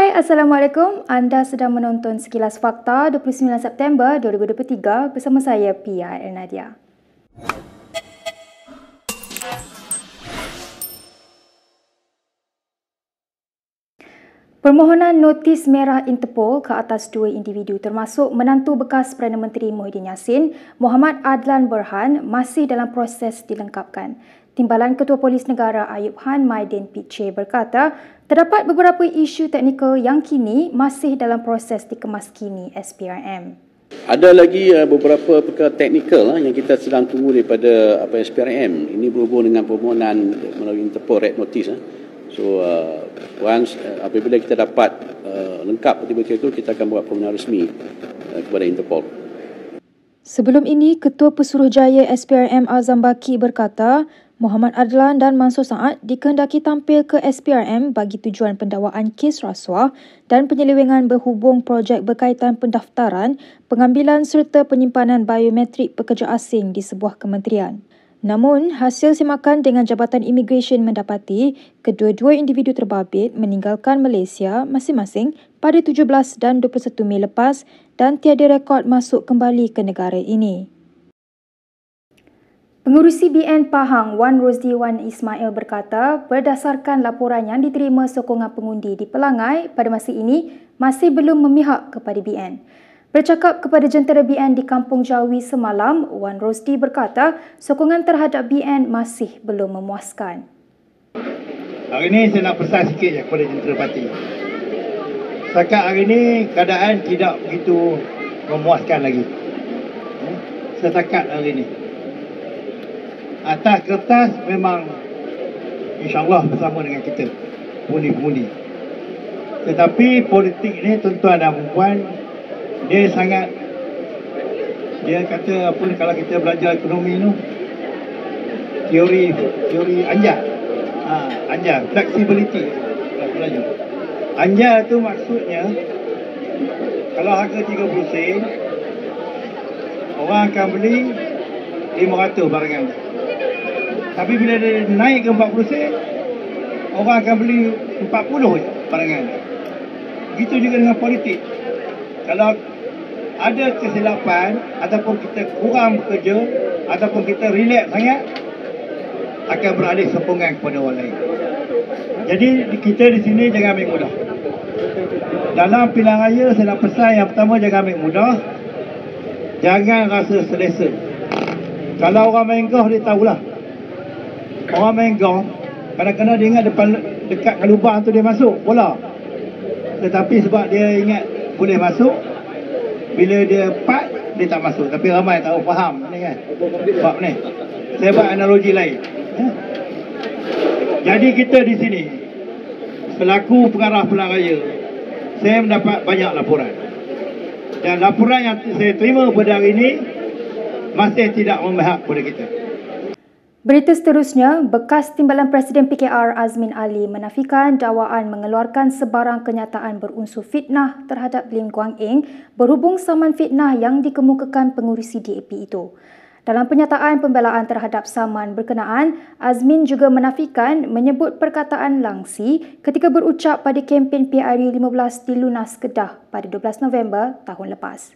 Hai, Assalamualaikum. Anda sedang menonton Sekilas Fakta 29 September 2023 bersama saya, Pia Ernadia. Permohonan notis merah Interpol ke atas dua individu termasuk menantu bekas Perdana Menteri Muhyiddin Yassin, Muhammad Adlan Berhan masih dalam proses dilengkapkan. Timbalan Ketua Polis Negara Ayub Han Maidin Piche berkata, terdapat beberapa isu teknikal yang kini masih dalam proses dikemaskini SPRM. Ada lagi beberapa perkara teknikal yang kita sedang tunggu daripada SPRM. Ini berhubung dengan permohonan melalui Interpol Red Notice. So once apabila kita dapat lengkap betul-betul itu, kita akan buat permohonan resmi kepada Interpol. Sebelum ini, Ketua Pesuruhjaya SPRM Azam Baki berkata, Muhammad Adlan dan Mansur Saad dikehendaki tampil ke SPRM bagi tujuan pendakwaan kes rasuah dan penyelewengan berhubung projek berkaitan pendaftaran, pengambilan serta penyimpanan biometrik pekerja asing di sebuah kementerian. Namun, hasil semakan dengan Jabatan Imigresen mendapati kedua-dua individu terbabit meninggalkan Malaysia masing-masing pada 17 dan 21 Mei lepas dan tiada rekod masuk kembali ke negara ini. Pengurusi BN Pahang Wan Rosdi Wan Ismail berkata, berdasarkan laporan yang diterima sokongan pengundi di Pelangai pada masa ini masih belum memihak kepada BN. Bercakap kepada jentera BN di Kampung Jawi semalam, Wan Rosdi berkata sokongan terhadap BN masih belum memuaskan. Hari ini saya nak pesan sikit kepada jentera parti. Setakat hari ini keadaan tidak begitu memuaskan lagi. Setakat hari ini. Atas kertas memang insyaAllah bersama dengan kita, pengundi-pengundi. Tetapi politik ini, tuan-tuan dan puan, dia kata apa ni, kalau kita belajar ekonomi tu, teori anjar. Anjar, flexibility. Anjar tu maksudnya, kalau harga 30 sen, orang akan beli 500 barangan. Tapi bila dia naik ke 40 sen, orang akan beli 40 barangan. Begitu juga dengan politik. Kalau ada kesilapan ataupun kita kurang bekerja ataupun kita relax sangat, akan beralih sokongan kepada orang lain. Jadi kita di sini jangan ambil mudah. Dalam pilihan raya saya nak pesan yang pertama, jangan ambil mudah. Jangan rasa selesa. Kalau orang main golf, dia tahulah. Orang main golf, kadang-kadang dia ingat dekat kat lubang tu dia masuk bola. Tetapi sebab dia ingat boleh masuk, bila dia part, dia tak masuk. Tapi ramai tak faham ni kan. Sebab ni, saya buat analogi lain. Jadi kita di sini, selaku pengarah pilihan raya, saya mendapat banyak laporan. Dan laporan yang saya terima pada hari ini masih tidak memihak kepada kita. Berita seterusnya, bekas Timbalan Presiden PKR Azmin Ali menafikan dakwaan mengeluarkan sebarang kenyataan berunsur fitnah terhadap Lim Guang Eng berhubung saman fitnah yang dikemukakan pengurusi DAP itu. Dalam penyataan pembelaan terhadap saman berkenaan, Azmin juga menafikan menyebut perkataan Langsi ketika berucap pada kempen PRU 15 di Lunas Kedah pada 12 November tahun lepas.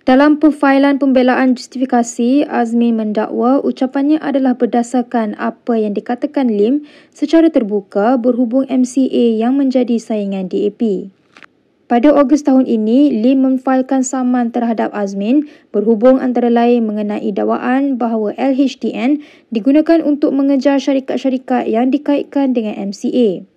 Dalam perfailan pembelaan justifikasi, Azmin mendakwa ucapannya adalah berdasarkan apa yang dikatakan Lim secara terbuka berhubung MCA yang menjadi saingan DAP. Pada Ogos tahun ini, Lim memfailkan saman terhadap Azmin berhubung antara lain mengenai dakwaan bahawa LHDN digunakan untuk mengejar syarikat-syarikat yang dikaitkan dengan MCA.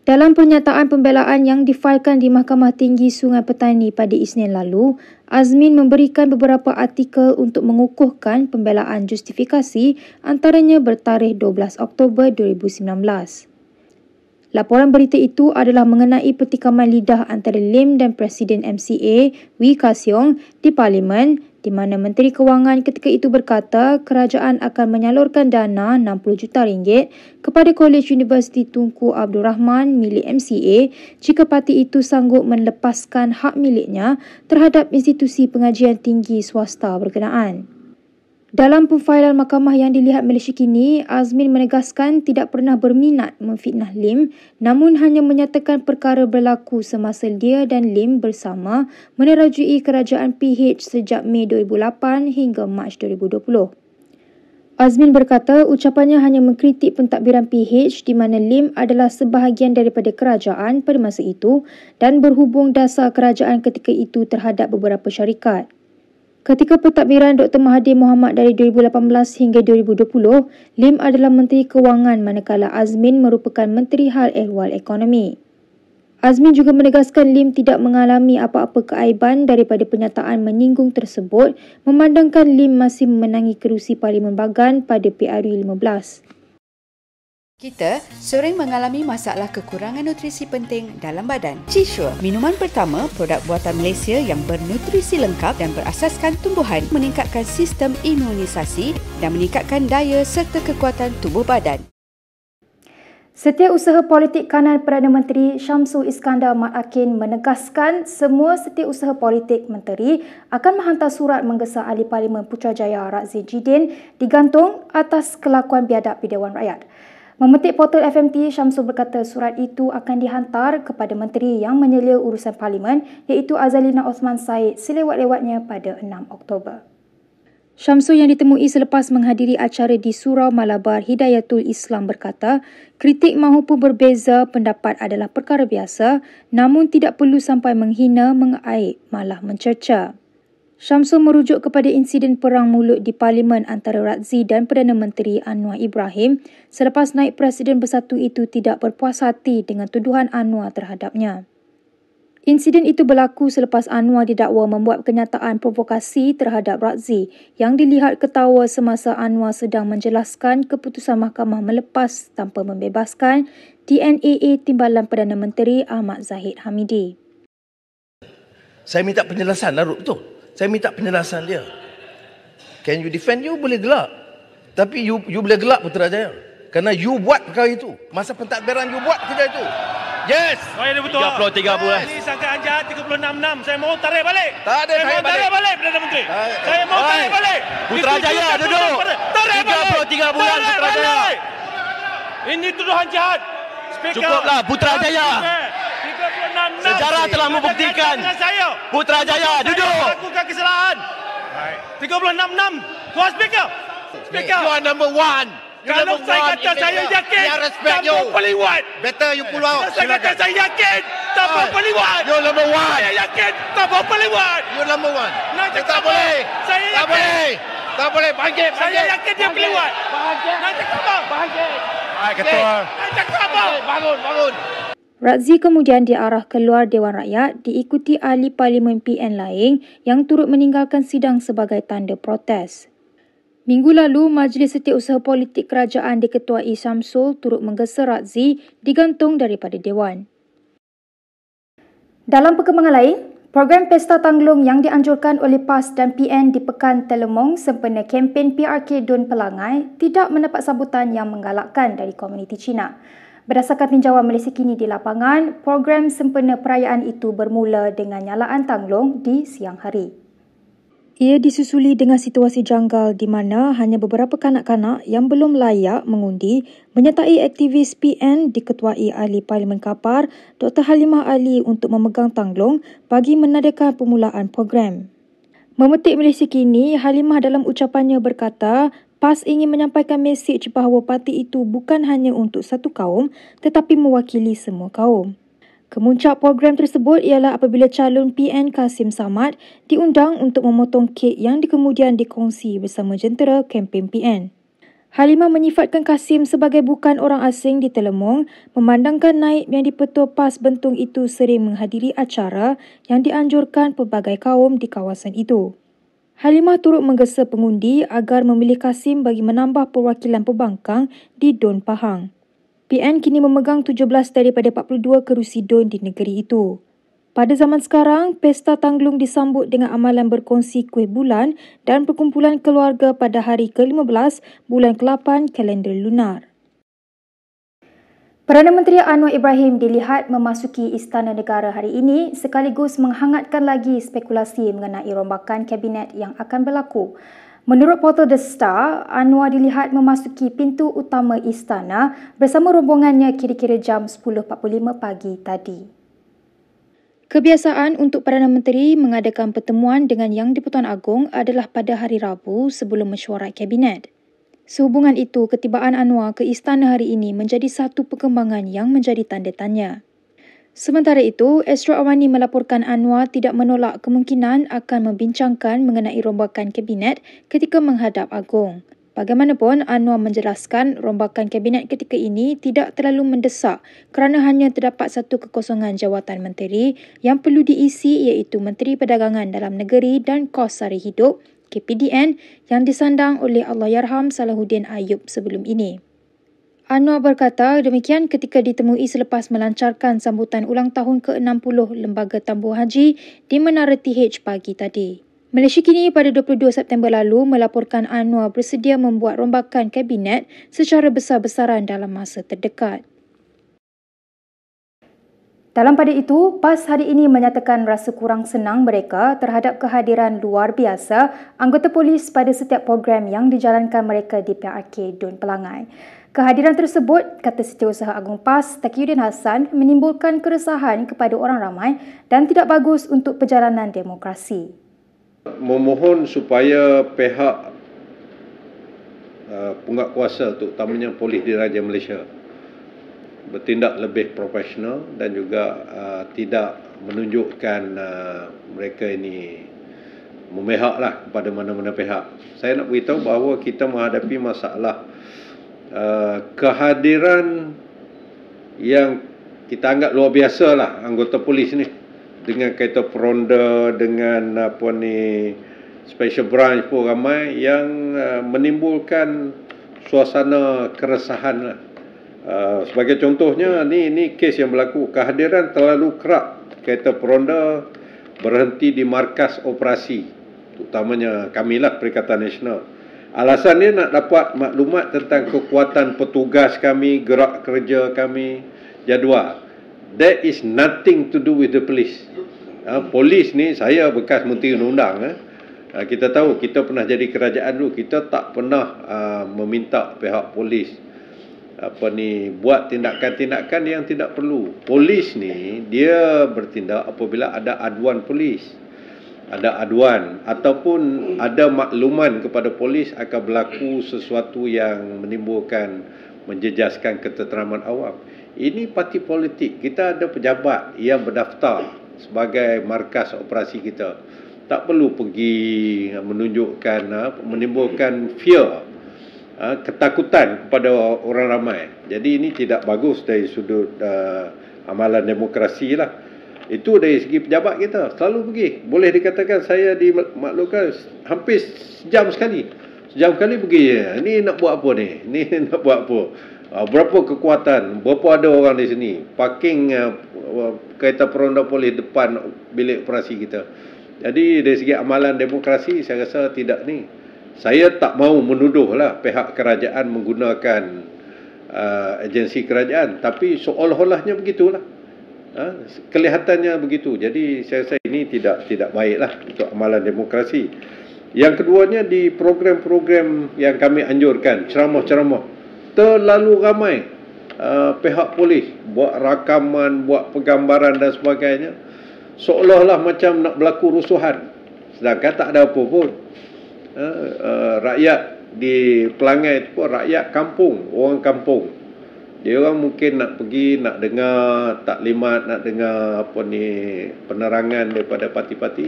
Dalam pernyataan pembelaan yang difailkan di Mahkamah Tinggi Sungai Petani pada Isnin lalu, Azmin memberikan beberapa artikel untuk mengukuhkan pembelaan justifikasi, antaranya bertarikh 12 Oktober 2019. Laporan berita itu adalah mengenai pertikaman lidah antara Lim dan Presiden MCA, Wee Ka Siong, di Parlimen, di mana Menteri Kewangan ketika itu berkata kerajaan akan menyalurkan dana RM60 juta kepada Kolej Universiti Tunku Abdul Rahman milik MCA jika parti itu sanggup melepaskan hak miliknya terhadap institusi pengajian tinggi swasta berkenaan. Dalam pemfailan mahkamah yang dilihat Malaysia kini, Azmin menegaskan tidak pernah berminat memfitnah Lim, namun hanya menyatakan perkara berlaku semasa dia dan Lim bersama menerajui kerajaan PH sejak Mei 2008 hingga Mac 2020. Azmin berkata ucapannya hanya mengkritik pentadbiran PH di mana Lim adalah sebahagian daripada kerajaan pada masa itu dan berhubung dasar kerajaan ketika itu terhadap beberapa syarikat. Ketika pentadbiran Dr. Mahathir Mohamad dari 2018 hingga 2020, Lim adalah Menteri Kewangan manakala Azmin merupakan Menteri Hal Ehwal Ekonomi. Azmin juga menegaskan Lim tidak mengalami apa-apa keaiban daripada pernyataan menyinggung tersebut memandangkan Lim masih memenangi kerusi Parlimen Bagan pada PRU 15. Kita sering mengalami masalah kekurangan nutrisi penting dalam badan. Chisure, minuman pertama produk buatan Malaysia yang bernutrisi lengkap dan berasaskan tumbuhan, meningkatkan sistem imunisasi dan meningkatkan daya serta kekuatan tubuh badan. Setiausaha Politik Kanan Perdana Menteri Syamsul Iskandar Mat Akin menegaskan semua setiausaha politik menteri akan menghantar surat menggesa Ahli Parlimen Putrajaya Razzie Jidin digantung atas kelakuan biadab di Dewan Rakyat. Memetik portal FMT, Syamsul berkata surat itu akan dihantar kepada menteri yang menyelia urusan parlimen iaitu Azalina Osman Said selewat-lewatnya pada 6 Oktober. Syamsul yang ditemui selepas menghadiri acara di Surau Malabar Hidayatul Islam berkata, kritik mahupun berbeza pendapat adalah perkara biasa namun tidak perlu sampai menghina, mengaib, malah mencerca. Syamsul merujuk kepada insiden perang mulut di Parlimen antara Razzie dan Perdana Menteri Anwar Ibrahim selepas naib Presiden Bersatu itu tidak berpuas hati dengan tuduhan Anwar terhadapnya. Insiden itu berlaku selepas Anwar didakwa membuat kenyataan provokasi terhadap Razzie yang dilihat ketawa semasa Anwar sedang menjelaskan keputusan mahkamah melepas tanpa membebaskan TNAA Timbalan Perdana Menteri Ahmad Zahid Hamidi. Saya minta penjelasan Naruk tu. Saya minta penjelasan dia. Can you defend? You boleh gelak. Tapi you boleh gelak Putrajaya. Kerana you buat perkara itu. Masa pentadbiran you buat kerja itu. Yes. Oh, ya, betul. 33 bulan. Ini sangkaan jahat 36-6. Saya mohon tarik balik. Tak ada saya mohon tarik balik Perdana Menteri. Saya mohon tarik balik. Putrajaya duduk. Tarik balik. 33 bulan Putrajaya. Ini tuduhan jahat. Speaker. Cukuplah Putrajaya. 36-6. Sejarah telah membuktikan. Putrajaya duduk. Lakukan kesalahan. 36-6. Tuan Speaker. Speaker. You are number one. Kalau saya kata saya yakin, tanpa peliwat. Better you pull out. Saya kata saya yakin, tanpa peliwat. You're number one. Saya yakin, tanpa peliwat. You're number one. Nak Tak cakap boleh. Saya Tak yakin. boleh. Tak boleh. Bangkit. Saya yakin dia peliwat. Nak cakap apa? Bangkit. Ketua. Nak cakap apa? Bangun. Razzie kemudian diarah keluar Dewan Rakyat diikuti ahli Parlimen PN lain yang turut meninggalkan sidang sebagai tanda protes. Minggu lalu, Majlis Setiausaha Politik Kerajaan diketuai Syamsul turut menggesa Razzie digantung daripada Dewan. Dalam perkembangan lain, program Pesta Tangglung yang dianjurkan oleh PAS dan PN di Pekan Telemong sempena kempen PRK Dun Pelangai tidak mendapat sambutan yang menggalakkan dari komuniti Cina. Berdasarkan tinjauan Malaysia Kini di lapangan, program sempena perayaan itu bermula dengan nyalaan tanglung di siang hari. Ia disusuli dengan situasi janggal di mana hanya beberapa kanak-kanak yang belum layak mengundi menyertai aktivis PN diketuai Ahli Parlimen Kapar Dr. Halimah Ali untuk memegang tanglung bagi menadakan permulaan program. Memetik Malaysia Kini, Halimah dalam ucapannya berkata, PAS ingin menyampaikan mesej bahawa parti itu bukan hanya untuk satu kaum tetapi mewakili semua kaum. Kemuncak program tersebut ialah apabila calon PN Kasim Samad diundang untuk memotong kek yang kemudian dikongsi bersama jentera kempen PN. Halimah menyifatkan Kasim sebagai bukan orang asing di Telemong, memandangkan naib yang dipetua PAS Bentung itu sering menghadiri acara yang dianjurkan pelbagai kaum di kawasan itu. Halimah turut menggesa pengundi agar memilih Kasim bagi menambah perwakilan pembangkang di Dun Pahang. PN kini memegang 17 daripada 42 kerusi Dun di negeri itu. Pada zaman sekarang, Pesta Tanglung disambut dengan amalan berkongsi kuih bulan dan perkumpulan keluarga pada hari ke-15 bulan ke-8 kalender lunar. Perdana Menteri Anwar Ibrahim dilihat memasuki Istana Negara hari ini sekaligus menghangatkan lagi spekulasi mengenai rombakan kabinet yang akan berlaku. Menurut portal The Star, Anwar dilihat memasuki pintu utama istana bersama rombongannya kira-kira jam 10.45 pagi tadi. Kebiasaan untuk Perdana Menteri mengadakan pertemuan dengan Yang di-Pertuan Agong adalah pada hari Rabu sebelum mesyuarat Kabinet. Sehubungan itu, ketibaan Anwar ke istana hari ini menjadi satu perkembangan yang menjadi tanda tanya. Sementara itu, Astro Awani melaporkan Anwar tidak menolak kemungkinan akan membincangkan mengenai rombakan Kabinet ketika menghadap Agong. Bagaimanapun, Anwar menjelaskan rombakan Kabinet ketika ini tidak terlalu mendesak kerana hanya terdapat satu kekosongan jawatan menteri yang perlu diisi iaitu Menteri Perdagangan Dalam Negeri dan Kos Sara Hidup KPDN yang disandang oleh Allahyarham Salahuddin Ayub sebelum ini. Anwar berkata demikian ketika ditemui selepas melancarkan sambutan ulang tahun ke-60 Lembaga Tambuh Haji di Menara TH pagi tadi. Malaysia Kini pada 22 September lalu melaporkan Anwar bersedia membuat rombakan Kabinet secara besar-besaran dalam masa terdekat. Dalam pada itu, PAS hari ini menyatakan rasa kurang senang mereka terhadap kehadiran luar biasa anggota polis pada setiap program yang dijalankan mereka di PRK Dun Pelangai. Kehadiran tersebut, kata Setiausaha Agung PAS, Taqiyuddin Hassan, menimbulkan keresahan kepada orang ramai dan tidak bagus untuk perjalanan demokrasi. Memohon supaya pihak penguatkuasa terutamanya Polis Diraja Malaysia bertindak lebih profesional dan juga tidak menunjukkan mereka ini memihaklah kepada mana-mana pihak. Saya nak beritahu bahawa kita menghadapi masalah kehadiran yang kita anggap luar biasa lah anggota polis ni dengan kaitan peronda, dengan special branch pun ramai yang menimbulkan suasana keresahan lah. Sebagai contohnya, ni kes yang berlaku, kehadiran terlalu kerap kereta peronda berhenti di markas operasi, terutamanya kamilah Perikatan Nasional. Alasannya nak dapat maklumat tentang kekuatan petugas kami, gerak kerja kami, jadual. That is nothing to do with the police. Polis ni, saya bekas Menteri Undang-Undang. Kita tahu, kita pernah jadi kerajaan dulu, kita tak pernah meminta pihak polis buat tindakan-tindakan yang tidak perlu. Polis ni dia bertindak apabila ada aduan polis, ada aduan ataupun ada makluman kepada polis akan berlaku sesuatu yang menimbulkan menjejaskan ketenteraman awam. Ini parti politik. Kita ada pejabat yang berdaftar sebagai markas operasi kita. Tak perlu pergi menunjukkan menimbulkan fear, ketakutan kepada orang ramai. Jadi ini tidak bagus dari sudut amalan demokrasi lah. Itu dari segi pejabat kita. Selalu pergi. Boleh dikatakan saya dimaklumkan hampir sejam sekali. Sejam sekali pergi. Ni nak buat apa ni? Ni nak buat apa? Berapa kekuatan? Berapa ada orang di sini? Parking kereta peronda polis depan bilik operasi kita. Jadi dari segi amalan demokrasi saya rasa tidak ni. Saya tak mahu menuduhlah pihak kerajaan menggunakan agensi kerajaan, tapi seolah-olahnya begitulah. Kelihatannya begitu. Jadi saya rasa ini tidak baiklah untuk amalan demokrasi. Yang keduanya, di program-program yang kami anjurkan, ceramah-ceramah, terlalu ramai pihak polis buat rakaman, buat penggambaran dan sebagainya, seolah-olah macam nak berlaku rusuhan, sedangkan tak ada apa pun. Rakyat di Pelangai itu pun rakyat kampung, orang kampung. Dia orang mungkin nak pergi, nak dengar taklimat, nak dengar penerangan daripada parti-parti.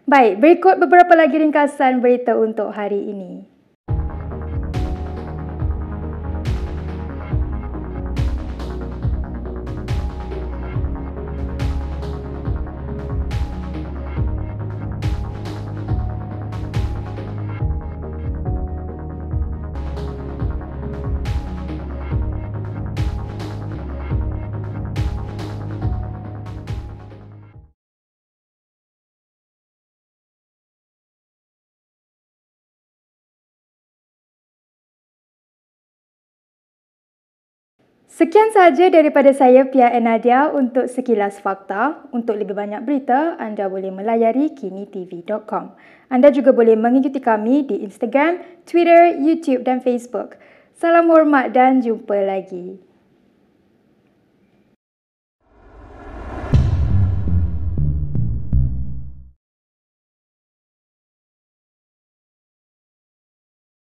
Baik, berikut beberapa lagi ringkasan berita untuk hari ini. Sekian sahaja daripada saya, Pia Nadia, untuk Sekilas Fakta. Untuk lebih banyak berita, anda boleh melayari kinitv.com. Anda juga boleh mengikuti kami di Instagram, Twitter, YouTube dan Facebook. Salam hormat dan jumpa lagi.